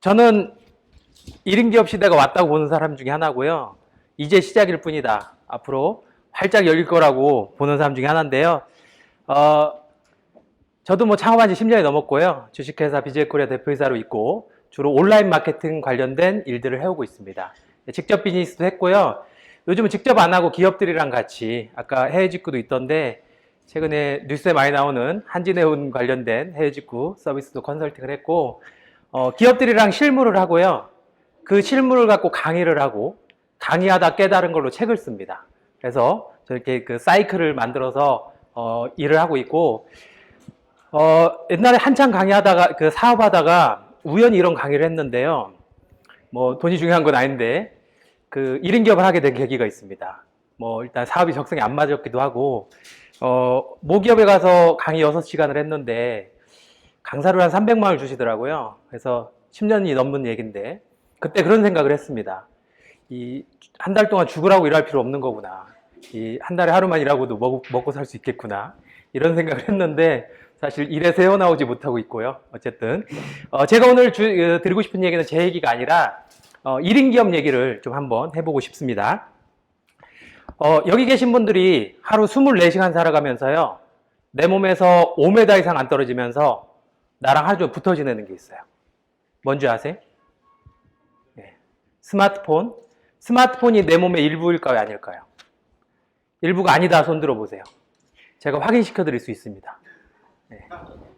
저는 1인 기업 시대가 왔다고 보는 사람 중에 하나고요. 이제 시작일 뿐이다. 앞으로 활짝 열릴 거라고 보는 사람 중에 하나인데요. 저도 뭐 창업한 지 10년이 넘었고요. 주식회사 BJ코리아 대표이사로 있고 주로 온라인 마케팅 관련된 일들을 해오고 있습니다. 직접 비즈니스도 했고요. 요즘은 직접 안 하고 기업들이랑 같이 아까 해외 직구도 있던데 최근에 뉴스에 많이 나오는 한진해운 관련된 해외 직구 서비스도 컨설팅을 했고 기업들이랑 실무를 하고요. 그 실무를 갖고 강의를 하고 강의하다 깨달은 걸로 책을 씁니다. 그래서 저렇게 그 사이클을 만들어서 일을 하고 있고 옛날에 한참 강의하다가 그 사업하다가 우연히 이런 강의를 했는데요. 뭐 돈이 중요한 건 아닌데 그 1인 기업을 하게 된 계기가 있습니다. 뭐 일단 사업이 적성이 안 맞았기도 하고 모기업에 가서 강의 6시간을 했는데 강사를 한 300만 원을 주시더라고요. 그래서 10년이 넘는 얘기인데 그때 그런 생각을 했습니다. 이 한 달 동안 죽으라고 일할 필요 없는 거구나. 이 한 달에 하루만 일하고도 먹고 살 수 있겠구나. 이런 생각을 했는데 사실 일에서 헤어나오지 못하고 있고요. 어쨌든 제가 오늘 드리고 싶은 얘기는 제 얘기가 아니라 1인 기업 얘기를 좀 한번 해보고 싶습니다. 여기 계신 분들이 하루 24시간 살아가면서요. 내 몸에서 5m 이상 안 떨어지면서 나랑 하루 종일 붙어 지내는 게 있어요. 뭔지 아세요? 네. 스마트폰. 스마트폰이 내 몸의 일부일까요? 아닐까요? 일부가 아니다. 손 들어보세요. 제가 확인시켜 드릴 수 있습니다. 네.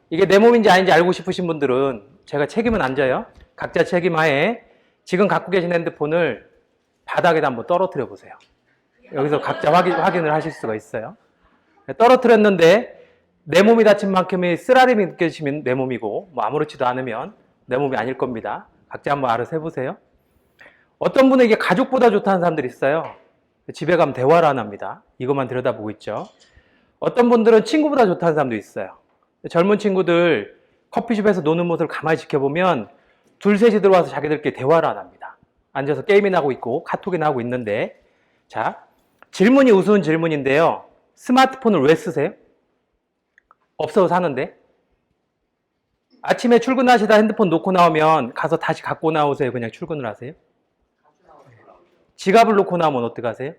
이게 내 몸인지 아닌지 알고 싶으신 분들은 제가 책임은 안 져요. 각자 책임하에 지금 갖고 계신 핸드폰을 바닥에다 한번 떨어뜨려 보세요. 여기서 각자 확인을 하실 수가 있어요. 떨어뜨렸는데 내 몸이 다친 만큼의 쓰라림이 느껴지시면 내 몸이고 뭐 아무렇지도 않으면 내 몸이 아닐 겁니다. 각자 한번 알아서 해보세요. 어떤 분은 이게 가족보다 좋다는 사람들이 있어요. 집에 가면 대화를 안 합니다. 이것만 들여다보고 있죠. 어떤 분들은 친구보다 좋다는 사람도 있어요. 젊은 친구들 커피숍에서 노는 모습을 가만히 지켜보면 둘 셋이 들어와서 자기들끼리 대화를 안 합니다. 앉아서 게임이나 하고 있고 카톡이나 하고 있는데 자, 질문이 우스운 질문인데요. 스마트폰을 왜 쓰세요? 없어서 사는데 아침에 출근하시다 핸드폰 놓고 나오면 가서 다시 갖고 나오세요? 그냥 출근을 하세요? 지갑을 놓고 나오면 어떡하세요?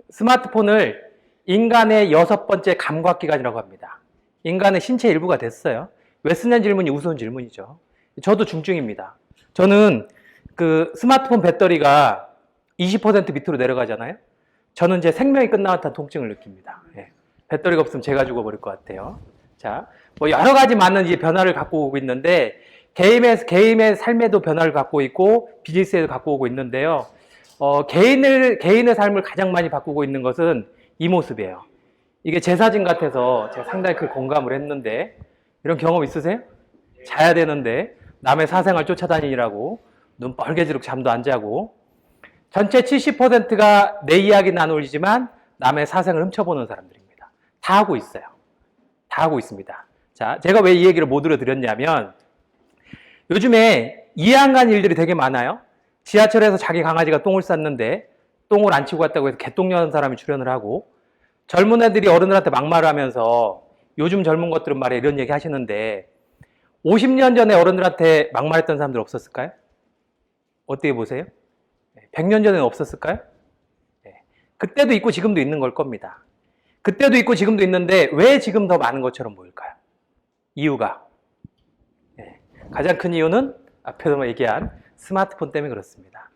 스마트폰을 인간의 6번째 감각기관이라고 합니다. 인간의 신체 일부가 됐어요. 왜 쓰냐는 질문이 우스운 질문이죠. 저도 중증입니다. 저는 그 스마트폰 배터리가 20% 밑으로 내려가잖아요. 저는 제 생명이 끝나왔다는 통증을 느낍니다. 배터리가 없으면 제가 죽어버릴 것 같아요. 자, 뭐 여러 가지 많은 이제 변화를 갖고 오고 있는데 개인의 삶에도 변화를 갖고 있고 비즈니스에도 갖고 오고 있는데요. 개인의 삶을 가장 많이 바꾸고 있는 것은 이 모습이에요. 이게 제 사진 같아서 제가 상당히 그 공감을 했는데 이런 경험 있으세요? 자야 되는데 남의 사생활 쫓아다니느라고 눈 빨개지고 잠도 안 자고 전체 70%가 내 이야기는 안 올리지만 남의 사생을 훔쳐보는 사람들입니다. 다 하고 있어요. 다 하고 있습니다. 자, 제가 왜 이 얘기를 못 들어드렸냐면 요즘에 이해 안 가는 일들이 되게 많아요. 지하철에서 자기 강아지가 똥을 쌌는데 똥을 안 치고 갔다고 해서 개똥 여는 사람이 출연을 하고 젊은 애들이 어른들한테 막말을 하면서 요즘 젊은 것들은 말이야 이런 얘기 하시는데 50년 전에 어른들한테 막말했던 사람들 없었을까요? 어떻게 보세요? 100년 전에는 없었을까요? 그때도 있고 지금도 있는 걸 겁니다. 그때도 있고 지금도 있는데 왜 지금 더 많은 것처럼 보일까요? 이유가 가장 큰 이유는 앞에서 얘기한 스마트폰 때문에 그렇습니다.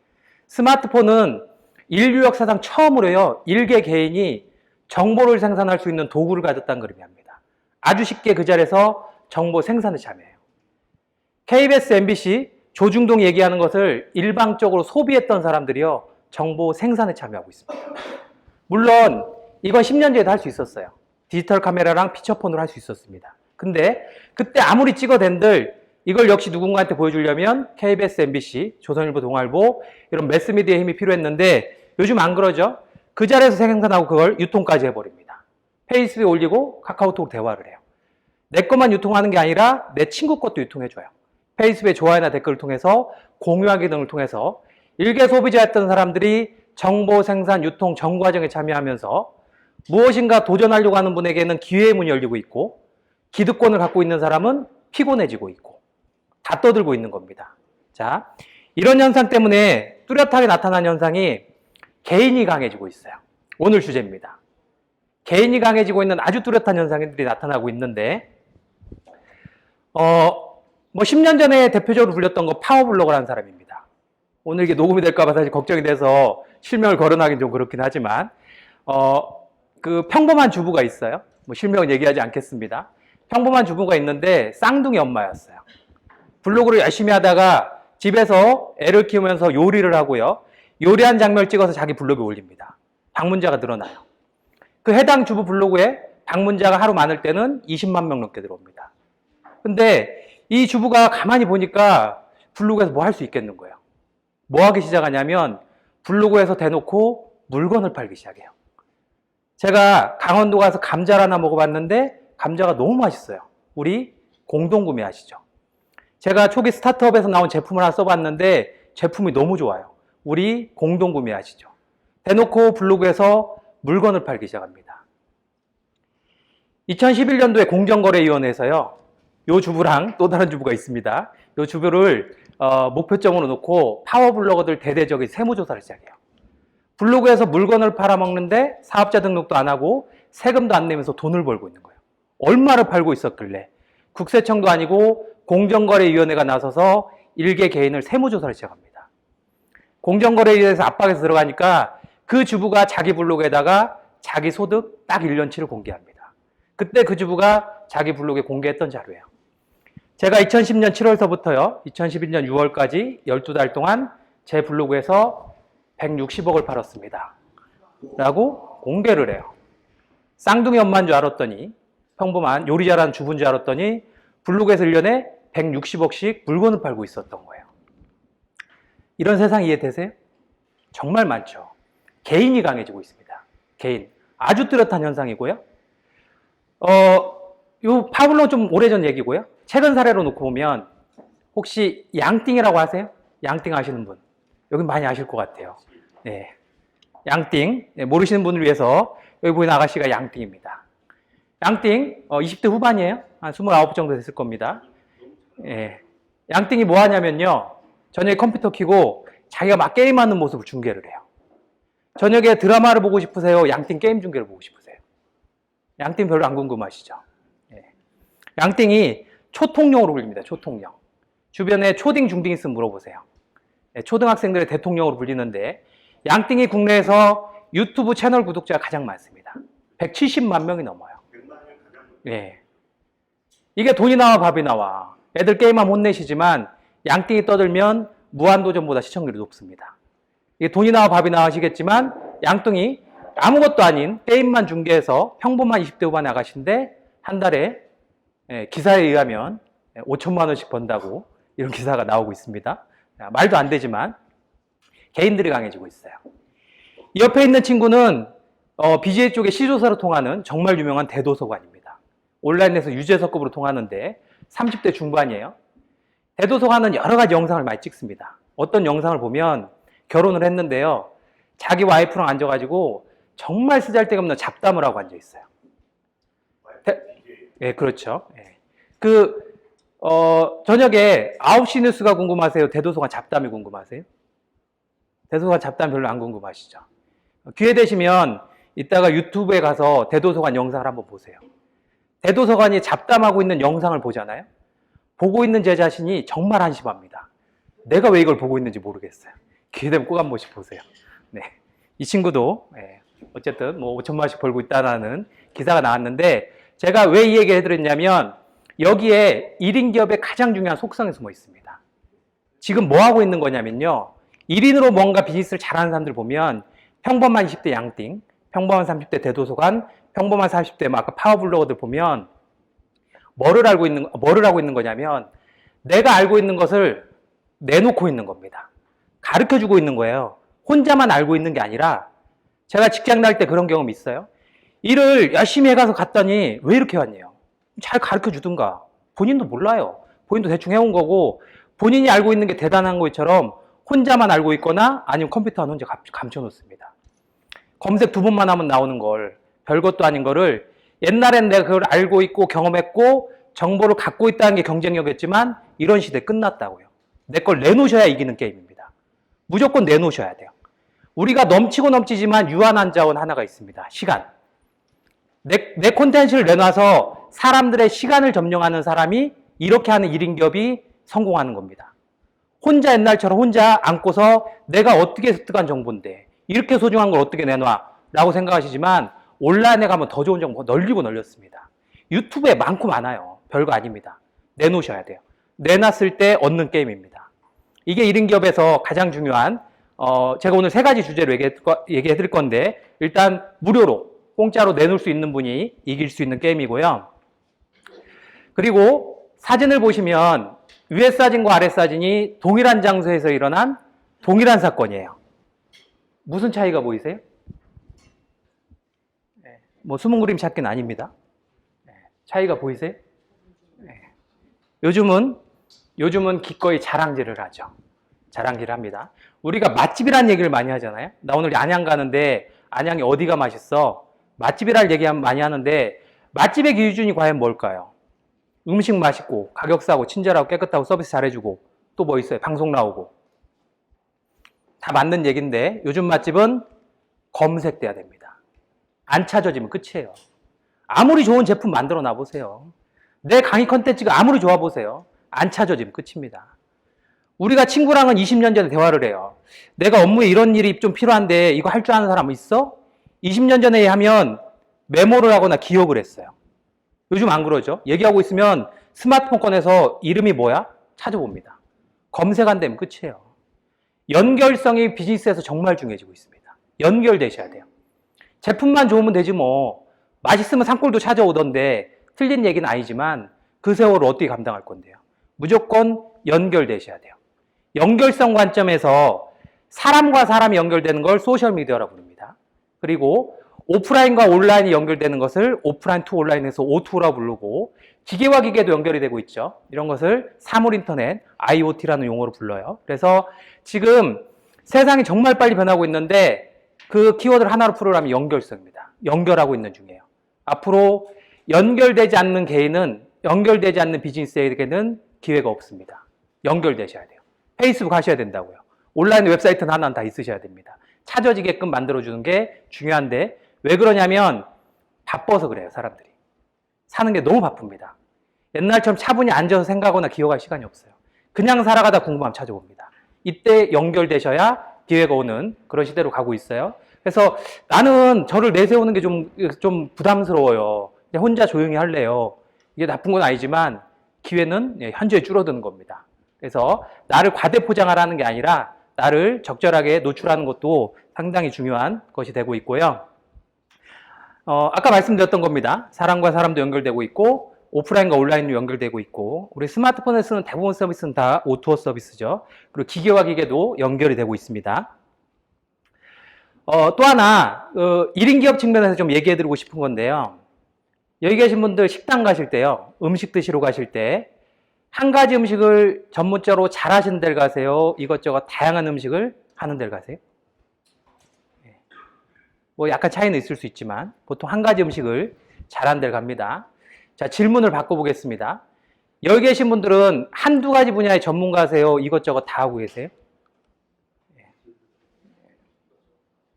스마트폰은 인류 역사상 처음으로요, 일개 개인이 정보를 생산할 수 있는 도구를 가졌다는 걸 의미합니다. 아주 쉽게 그 자리에서 정보 생산에 참여해요. KBS, MBC, 조중동 얘기하는 것을 일방적으로 소비했던 사람들이요, 정보 생산에 참여하고 있습니다. 물론 이건 10년 전에도 할 수 있었어요. 디지털 카메라랑 피처폰으로 할 수 있었습니다. 근데 그때 아무리 찍어댄들 이걸 역시 누군가한테 보여주려면 KBS, MBC, 조선일보, 동아일보 이런 매스미디어의 힘이 필요했는데 요즘 안 그러죠. 그 자리에서 생산하고 그걸 유통까지 해버립니다. 페이스북에 올리고 카카오톡으로 대화를 해요. 내 것만 유통하는 게 아니라 내 친구 것도 유통해줘요. 페이스북에 좋아요나 댓글을 통해서 공유하기 등을 통해서 일개 소비자였던 사람들이 정보 생산, 유통 전 과정에 참여하면서 무엇인가 도전하려고 하는 분에게는 기회의 문이 열리고 있고 기득권을 갖고 있는 사람은 피곤해지고 있고 다 떠들고 있는 겁니다. 자, 이런 현상 때문에 뚜렷하게 나타난 현상이 개인이 강해지고 있어요. 오늘 주제입니다. 개인이 강해지고 있는 아주 뚜렷한 현상들이 나타나고 있는데, 뭐 10년 전에 대표적으로 불렸던 거 파워블로거라는 사람입니다. 오늘 이게 녹음이 될까봐 사실 걱정이 돼서 실명을 거론하긴 좀 그렇긴 하지만, 그 평범한 주부가 있어요. 뭐 실명은 얘기하지 않겠습니다. 평범한 주부가 있는데 쌍둥이 엄마였어요. 블로그를 열심히 하다가 집에서 애를 키우면서 요리를 하고요. 요리한 장면을 찍어서 자기 블로그에 올립니다. 방문자가 늘어나요. 그 해당 주부 블로그에 방문자가 하루 많을 때는 20만 명 넘게 들어옵니다. 근데 이 주부가 가만히 보니까 블로그에서 뭐 할 수 있겠는 거예요. 뭐 하기 시작하냐면 블로그에서 대놓고 물건을 팔기 시작해요. 제가 강원도 가서 감자를 하나 먹어봤는데 감자가 너무 맛있어요. 우리 공동구매 하시죠. 제가 초기 스타트업에서 나온 제품을 하나 써봤는데 제품이 너무 좋아요. 우리 공동구매 하시죠. 대놓고 블로그에서 물건을 팔기 시작합니다. 2011년도에 공정거래위원회에서요. 요 주부랑 또 다른 주부가 있습니다. 요 주부를 목표점으로 놓고 파워블로거들 대대적인 세무조사를 시작해요. 블로그에서 물건을 팔아먹는데 사업자 등록도 안 하고 세금도 안 내면서 돈을 벌고 있는 거예요. 얼마를 팔고 있었길래 국세청도 아니고 공정거래위원회가 나서서 일개 개인을 세무조사를 시작합니다. 공정거래위원회에서 압박해서 들어가니까 그 주부가 자기 블로그에다가 자기 소득 딱 1년치를 공개합니다. 그때 그 주부가 자기 블로그에 공개했던 자료예요. 제가 2010년 7월서부터요, 2011년 6월까지 12달 동안 제 블로그에서 160억을 팔았습니다. 라고 공개를 해요. 쌍둥이 엄마인 줄 알았더니, 평범한 요리 잘하는 주부인 줄 알았더니 블로그에서 1년에 160억씩 물건을 팔고 있었던 거예요. 이런 세상 이해되세요? 정말 많죠. 개인이 강해지고 있습니다. 개인. 아주 뚜렷한 현상이고요. 요 파블로 좀 오래전 얘기고요. 최근 사례로 놓고 보면 혹시 양띵이라고 아세요? 양띵 아시는 분? 여기 많이 아실 것 같아요. 네. 양띵. 네, 모르시는 분을 위해서 여기 보이는 아가씨가 양띵입니다. 양띵 20대 후반이에요. 한 29 정도 됐을 겁니다. 예. 양띵이 뭐 하냐면요. 저녁에 컴퓨터 켜고 자기가 막 게임하는 모습을 중계를 해요. 저녁에 드라마를 보고 싶으세요? 양띵 게임 중계를 보고 싶으세요? 양띵 별로 안 궁금하시죠? 예. 양띵이 초통령으로 불립니다. 초통령. 주변에 초딩, 중딩 있으면 물어보세요. 예, 초등학생들의 대통령으로 불리는데 양띵이 국내에서 유튜브 채널 구독자가 가장 많습니다. 170만 명이 넘어요. 예. 이게 돈이 나와 밥이 나와. 애들 게임하면 혼내시지만 양띵이 떠들면 무한도전보다 시청률이 높습니다. 이게 돈이 나와 밥이 나와 하시겠지만 양띵이 아무것도 아닌 게임만 중계해서 평범한 20대 후반 아가씨인데 한 달에 기사에 의하면 5천만 원씩 번다고 이런 기사가 나오고 있습니다. 말도 안 되지만 개인들이 강해지고 있어요. 옆에 있는 친구는 BJ 쪽의 C조사로 통하는 정말 유명한 대도서관입니다. 온라인에서 유재석급으로 통하는데 30대 중반이에요. 대도서관은 여러 가지 영상을 많이 찍습니다. 어떤 영상을 보면 결혼을 했는데요. 자기 와이프랑 앉아가지고 정말 쓰잘데없는 잡담을 하고 앉아있어요. 예, 그렇죠. 예. 저녁에 9시 뉴스가 궁금하세요? 대도서관 잡담이 궁금하세요? 대도서관 잡담 별로 안 궁금하시죠? 기회 되시면 이따가 유튜브에 가서 대도서관 영상을 한번 보세요. 대도서관이 잡담하고 있는 영상을 보잖아요. 보고 있는 제 자신이 정말 한심합니다. 내가 왜 이걸 보고 있는지 모르겠어요. 기회 되면 꼭 한 번씩 보세요. 네. 이 친구도 어쨌든 뭐 5천만 원씩 벌고 있다는 기사가 나왔는데 제가 왜 이 얘기를 해드렸냐면 여기에 1인 기업의 가장 중요한 속성이 숨어 있습니다. 지금 뭐 하고 있는 거냐면요. 1인으로 뭔가 비즈니스를 잘하는 사람들 보면 평범한 20대 양띵, 평범한 30대 대도서관, 평범한 40대 아까 파워블로거들 보면 뭐를 하고 있는 거냐면 내가 알고 있는 것을 내놓고 있는 겁니다. 가르쳐주고 있는 거예요. 혼자만 알고 있는 게 아니라 제가 직장 다닐 때 그런 경험이 있어요. 일을 열심히 해가서 갔더니 왜 이렇게 왔냐요. 잘 가르쳐주든가. 본인도 몰라요. 본인도 대충 해온 거고 본인이 알고 있는 게 대단한 것처럼 혼자만 알고 있거나 아니면 컴퓨터 안 혼자 감춰놓습니다. 검색 2번만 하면 나오는 걸 별것도 아닌 거를 옛날엔 내가 그걸 알고 있고 경험했고 정보를 갖고 있다는 게 경쟁력이었지만 이런 시대 끝났다고요. 내 걸 내놓으셔야 이기는 게임입니다. 무조건 내놓으셔야 돼요. 우리가 넘치고 넘치지만 유한한 자원 하나가 있습니다. 시간. 내 콘텐츠를 내놔서 사람들의 시간을 점령하는 사람이 이렇게 하는 1인 기업이 성공하는 겁니다. 혼자 옛날처럼 혼자 안고서 내가 어떻게 습득한 정보인데 이렇게 소중한 걸 어떻게 내놔 라고 생각하시지만 온라인에 가면 더 좋은 정보가 널리고 널렸습니다. 유튜브에 많고 많아요. 별거 아닙니다. 내놓으셔야 돼요. 내놨을 때 얻는 게임입니다. 이게 1인 기업에서 가장 중요한 제가 오늘 3가지 주제로 얘기해 드릴 건데 일단 무료로 공짜로 내놓을 수 있는 분이 이길 수 있는 게임이고요. 그리고 사진을 보시면 위에 사진과 아래 사진이 동일한 장소에서 일어난 동일한 사건이에요. 무슨 차이가 보이세요? 뭐 숨은 그림 찾기는 아닙니다. 차이가 보이세요? 요즘은 기꺼이 자랑질을 하죠. 자랑질을 합니다. 우리가 맛집이라는 얘기를 많이 하잖아요. 나 오늘 안양 가는데 안양이 어디가 맛있어? 맛집이라는 얘기 많이 하는데 맛집의 기준이 과연 뭘까요? 음식 맛있고 가격 싸고 친절하고 깨끗하고 서비스 잘해주고 또 뭐 있어요? 방송 나오고 다 맞는 얘기인데 요즘 맛집은 검색돼야 됩니다. 안 찾아지면 끝이에요. 아무리 좋은 제품 만들어 놔보세요. 내 강의 컨텐츠가 아무리 좋아 보세요. 안 찾아지면 끝입니다. 우리가 친구랑은 20년 전에 대화를 해요. 내가 업무에 이런 일이 좀 필요한데 이거 할 줄 아는 사람 있어? 20년 전에 하면 메모를 하거나 기억을 했어요. 요즘 안 그러죠? 얘기하고 있으면 스마트폰 꺼내서 이름이 뭐야? 찾아봅니다. 검색 안 되면 끝이에요. 연결성이 비즈니스에서 정말 중요해지고 있습니다. 연결되셔야 돼요. 제품만 좋으면 되지 뭐. 맛있으면 산골도 찾아오던데 틀린 얘기는 아니지만 그 세월을 어떻게 감당할 건데요. 무조건 연결되셔야 돼요. 연결성 관점에서 사람과 사람이 연결되는 걸 소셜미디어라고 부릅니다. 그리고 오프라인과 온라인이 연결되는 것을 오프라인 투 온라인에서 O2라고 부르고 기계와 기계도 연결이 되고 있죠. 이런 것을 사물인터넷, IoT라는 용어로 불러요. 그래서 지금 세상이 정말 빨리 변하고 있는데 그 키워드를 하나로 풀으라면 연결성입니다. 연결하고 있는 중이에요. 앞으로 연결되지 않는 개인은 연결되지 않는 비즈니스에게는 기회가 없습니다. 연결되셔야 돼요. 페이스북 하셔야 된다고요. 온라인 웹사이트는 하나는 다 있으셔야 됩니다. 찾아지게끔 만들어주는 게 중요한데 왜 그러냐면 바빠서 그래요. 사람들이. 사는 게 너무 바쁩니다. 옛날처럼 차분히 앉아서 생각하거나 기억할 시간이 없어요. 그냥 살아가다 궁금하면 찾아봅니다. 이때 연결되셔야 기회가 오는 그런 시대로 가고 있어요. 그래서 나는 저를 내세우는 게 좀 부담스러워요. 그냥 혼자 조용히 할래요. 이게 나쁜 건 아니지만 기회는 현저히 줄어드는 겁니다. 그래서 나를 과대포장하라는 게 아니라 나를 적절하게 노출하는 것도 상당히 중요한 것이 되고 있고요. 아까 말씀드렸던 겁니다. 사람과 사람도 연결되고 있고 오프라인과 온라인도 연결되고 있고 우리 스마트폰에 쓰는 대부분 서비스는 다 O2O 서비스죠. 그리고 기계와 기계도 연결이 되고 있습니다. 또 하나 1인 기업 측면에서 좀 얘기해드리고 싶은 건데요. 여기 계신 분들 식당 가실 때요. 음식 드시러 가실 때 한 가지 음식을 전문적으로 잘하시는 데를 가세요? 이것저것 다양한 음식을 하는 데를 가세요? 뭐 약간 차이는 있을 수 있지만 보통 한 가지 음식을 잘하는 데를 갑니다. 자, 질문을 바꿔보겠습니다. 여기 계신 분들은 한두 가지 분야의 전문가세요? 이것저것 다 하고 계세요?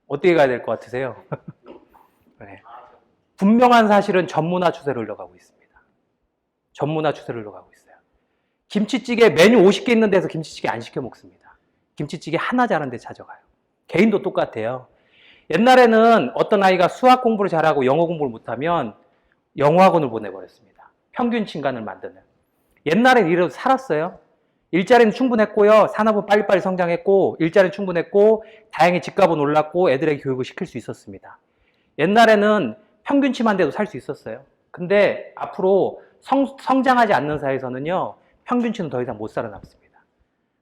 어떻게 가야 될 것 같으세요? 네. 분명한 사실은 전문화 추세로 흘러가고 있습니다. 전문화 추세로 흘러가고 있어요. 김치찌개 메뉴 50개 있는 데서 김치찌개 안 시켜 먹습니다. 김치찌개 하나 잘하는 데 찾아가요. 개인도 똑같아요. 옛날에는 어떤 아이가 수학 공부를 잘하고 영어 공부를 못하면 영어학원을 보내버렸습니다. 평균 친간을 만드는. 옛날엔 이래도 살았어요. 일자리는 충분했고요. 산업은 빨리빨리 성장했고 일자리는 충분했고 다행히 집값은 올랐고 애들에게 교육을 시킬 수 있었습니다. 옛날에는 평균치만 돼도 살 수 있었어요. 근데 앞으로 성장하지 않는 사회에서는요. 평균치는 더 이상 못 살아남습니다.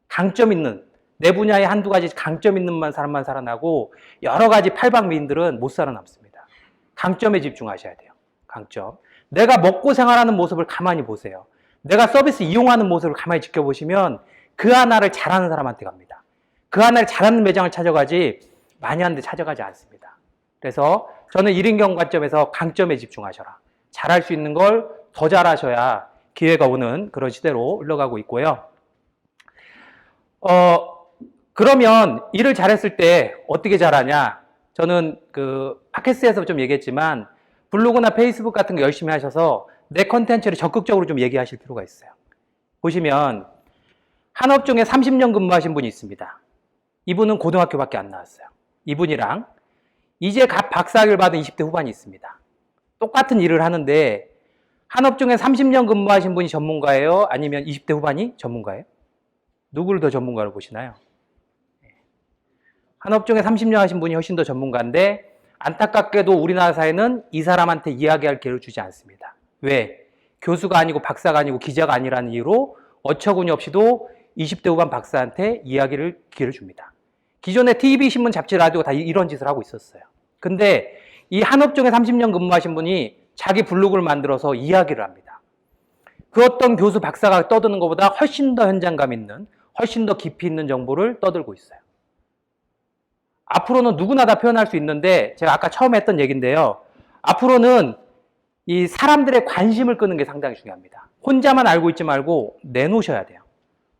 강점 있는 내 분야에 한두 가지 강점 있는 사람만 살아나고 여러 가지 팔방미인들은 못 살아남습니다. 강점에 집중하셔야 돼요. 강점. 내가 먹고 생활하는 모습을 가만히 보세요. 내가 서비스 이용하는 모습을 가만히 지켜보시면 그 하나를 잘하는 사람한테 갑니다. 그 하나를 잘하는 매장을 찾아가지 많이 하는데 찾아가지 않습니다. 그래서 저는 1인 경관점에서 강점에 집중하셔라. 잘할 수 있는 걸 더 잘하셔야 기회가 오는 그런 시대로 흘러가고 있고요. 그러면 일을 잘했을 때 어떻게 잘하냐? 저는 팟캐스트에서 좀 얘기했지만 블로그나 페이스북 같은 거 열심히 하셔서 내 컨텐츠를 적극적으로 좀 얘기하실 필요가 있어요. 보시면 한 업종에 30년 근무하신 분이 있습니다. 이분은 고등학교밖에 안 나왔어요. 이분이랑 이제 갓 박사학위를 받은 20대 후반이 있습니다. 똑같은 일을 하는데 한 업종에 30년 근무하신 분이 전문가예요? 아니면 20대 후반이 전문가예요? 누구를 더 전문가로 보시나요? 한 업종에 30년 하신 분이 훨씬 더 전문가인데 안타깝게도 우리나라 사회는 이 사람한테 이야기할 기회를 주지 않습니다. 왜? 교수가 아니고 박사가 아니고 기자가 아니라는 이유로 어처구니 없이도 20대 후반 박사한테 기회를 줍니다. 기존에 TV, 신문, 잡지, 라디오 다 이런 짓을 하고 있었어요. 근데 이 한 업종에 30년 근무하신 분이 자기 블로그를 만들어서 이야기를 합니다. 그 어떤 교수, 박사가 떠드는 것보다 훨씬 더 현장감 있는, 훨씬 더 깊이 있는 정보를 떠들고 있어요. 앞으로는 누구나 다 표현할 수 있는데 제가 아까 처음에 했던 얘기인데요. 앞으로는 이 사람들의 관심을 끄는 게 상당히 중요합니다. 혼자만 알고 있지 말고 내놓으셔야 돼요.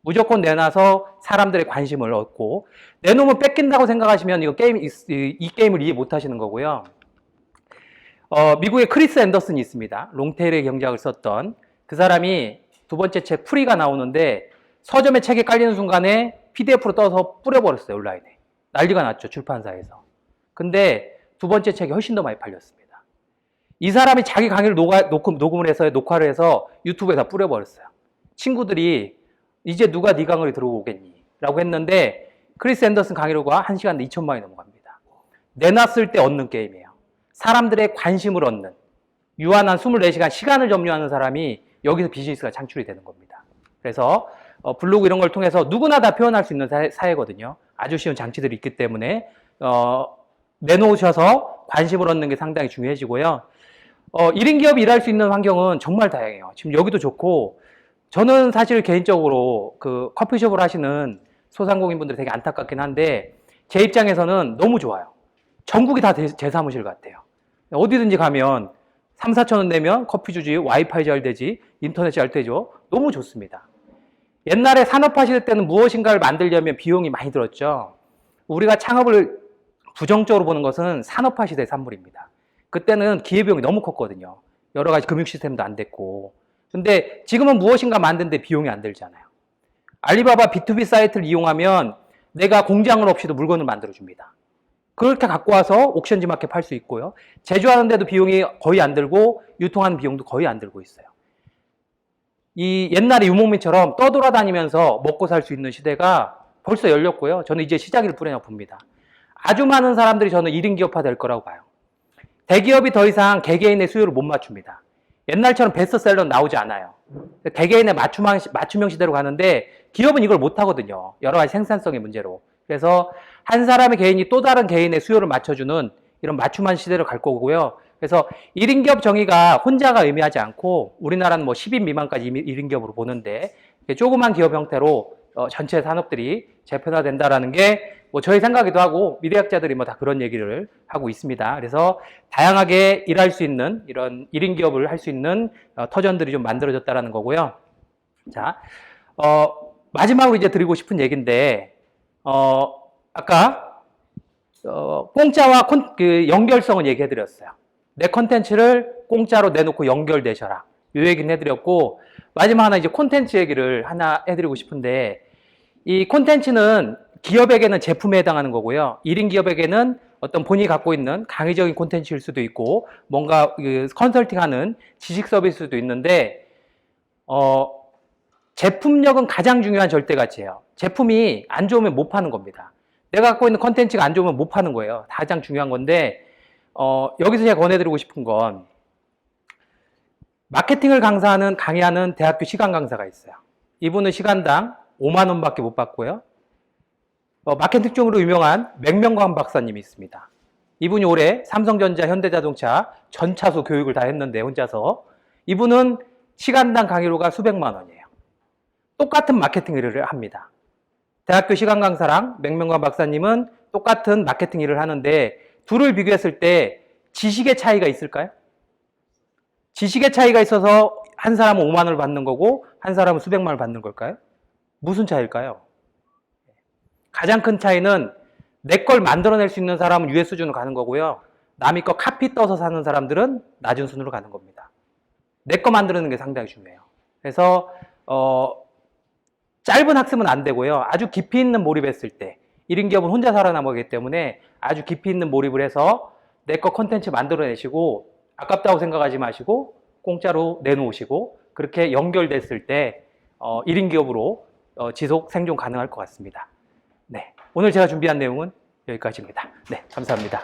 무조건 내놔서 사람들의 관심을 얻고 내놓으면 뺏긴다고 생각하시면 이 게임을 이해 못 하시는 거고요. 미국의 크리스 앤더슨이 있습니다. 롱테일의 경작을 썼던 그 사람이 두 번째 책 프리가 나오는데 서점에 책이 깔리는 순간에 PDF로 떠서 뿌려버렸어요. 온라인에. 난리가 났죠. 출판사에서. 근데 두 번째 책이 훨씬 더 많이 팔렸습니다. 이 사람이 자기 강의를 녹화를 해서 유튜브에다 뿌려버렸어요. 친구들이 이제 누가 네 강의를 들어오겠니? 라고 했는데 크리스 앤더슨 강의료가 1시간에 2천만 원이 넘어갑니다. 내놨을 때 얻는 게임이에요. 사람들의 관심을 얻는 유한한 24시간 시간을 점유하는 사람이 여기서 비즈니스가 창출이 되는 겁니다. 그래서 블로그 이런 걸 통해서 누구나 다 표현할 수 있는 사회거든요. 아주 쉬운 장치들이 있기 때문에 내놓으셔서 관심을 얻는 게 상당히 중요해지고요. 1인 기업이 일할 수 있는 환경은 정말 다양해요. 지금 여기도 좋고 저는 사실 개인적으로 커피숍을 하시는 소상공인분들 되게 안타깝긴 한데 제 입장에서는 너무 좋아요. 전국이 다 제 사무실 같아요. 어디든지 가면 3, 4천 원 내면 커피 주지, 와이파이 잘 되지, 인터넷 잘 되죠. 너무 좋습니다. 옛날에 산업화 시대 때는 무엇인가를 만들려면 비용이 많이 들었죠. 우리가 창업을 부정적으로 보는 것은 산업화 시대의 산물입니다. 그때는 기회비용이 너무 컸거든요. 여러 가지 금융 시스템도 안 됐고. 근데 지금은 무엇인가 만드는데 비용이 안 들잖아요. 알리바바 B2B 사이트를 이용하면 내가 공장을 없이도 물건을 만들어줍니다. 그렇게 갖고 와서 옥션지 마켓 팔 수 있고요. 제조하는데도 비용이 거의 안 들고 유통하는 비용도 거의 안 들고 있어요. 이 옛날에 유목민처럼 떠돌아다니면서 먹고 살 수 있는 시대가 벌써 열렸고요. 저는 이제 시작일 뿐이라고 봅니다. 아주 많은 사람들이 저는 1인 기업화 될 거라고 봐요. 대기업이 더 이상 개개인의 수요를 못 맞춥니다. 옛날처럼 베스트셀러는 나오지 않아요. 개개인의 맞춤형 시대로 가는데 기업은 이걸 못 하거든요. 여러 가지 생산성의 문제로. 그래서 한 사람의 개인이 또 다른 개인의 수요를 맞춰주는 이런 맞춤한 시대로 갈 거고요. 그래서 1인 기업 정의가 혼자가 의미하지 않고 우리나라는 뭐 10인 미만까지 1인 기업으로 보는데 조그만 기업 형태로 전체 산업들이 재편화된다라는 게 뭐 저희 생각이기도 하고 미래학자들이 뭐 다 그런 얘기를 하고 있습니다. 그래서 다양하게 일할 수 있는 이런 1인 기업을 할 수 있는 터전들이 좀 만들어졌다라는 거고요. 자, 마지막으로 이제 드리고 싶은 얘기인데 아까 공짜와 연결성을 얘기해 드렸어요. 내 컨텐츠를 공짜로 내놓고 연결되셔라. 이 얘기는 해드렸고 마지막 하나 이제 콘텐츠 얘기를 하나 해드리고 싶은데 이 콘텐츠는 기업에게는 제품에 해당하는 거고요. 1인 기업에게는 어떤 본인이 갖고 있는 강의적인 콘텐츠일 수도 있고 뭔가 컨설팅하는 지식 서비스도 있는데 제품력은 가장 중요한 절대가치예요. 제품이 안 좋으면 못 파는 겁니다. 내가 갖고 있는 콘텐츠가 안 좋으면 못 파는 거예요. 가장 중요한 건데 여기서 제가 권해드리고 싶은 건 마케팅을 강의하는 대학교 시간 강사가 있어요. 이분은 시간당 5만 원밖에 못 받고요. 마케팅 특종으로 유명한 맹명관 박사님이 있습니다. 이분이 올해 삼성전자, 현대자동차 전차수 교육을 다 했는데 혼자서 이분은 시간당 강의료가 수백만 원이에요. 똑같은 마케팅 일을 합니다. 대학교 시간 강사랑 맹명관 박사님은 똑같은 마케팅 일을 하는데 둘을 비교했을 때 지식의 차이가 있을까요? 지식의 차이가 있어서 한 사람은 5만 원을 받는 거고 한 사람은 수백만 원을 받는 걸까요? 무슨 차이일까요? 가장 큰 차이는 내 걸 만들어낼 수 있는 사람은 유해 수준으로 가는 거고요. 남의 거 카피 떠서 사는 사람들은 낮은 순으로 가는 겁니다. 내 거 만드는 게 상당히 중요해요. 그래서 짧은 학습은 안 되고요. 아주 깊이 있는 몰입했을 때 1인 기업은 혼자 살아남기 때문에 아주 깊이 있는 몰입을 해서 내 거 컨텐츠 만들어내시고 아깝다고 생각하지 마시고 공짜로 내놓으시고 그렇게 연결됐을 때 1인 기업으로 지속 생존 가능할 것 같습니다. 네, 오늘 제가 준비한 내용은 여기까지입니다. 네, 감사합니다.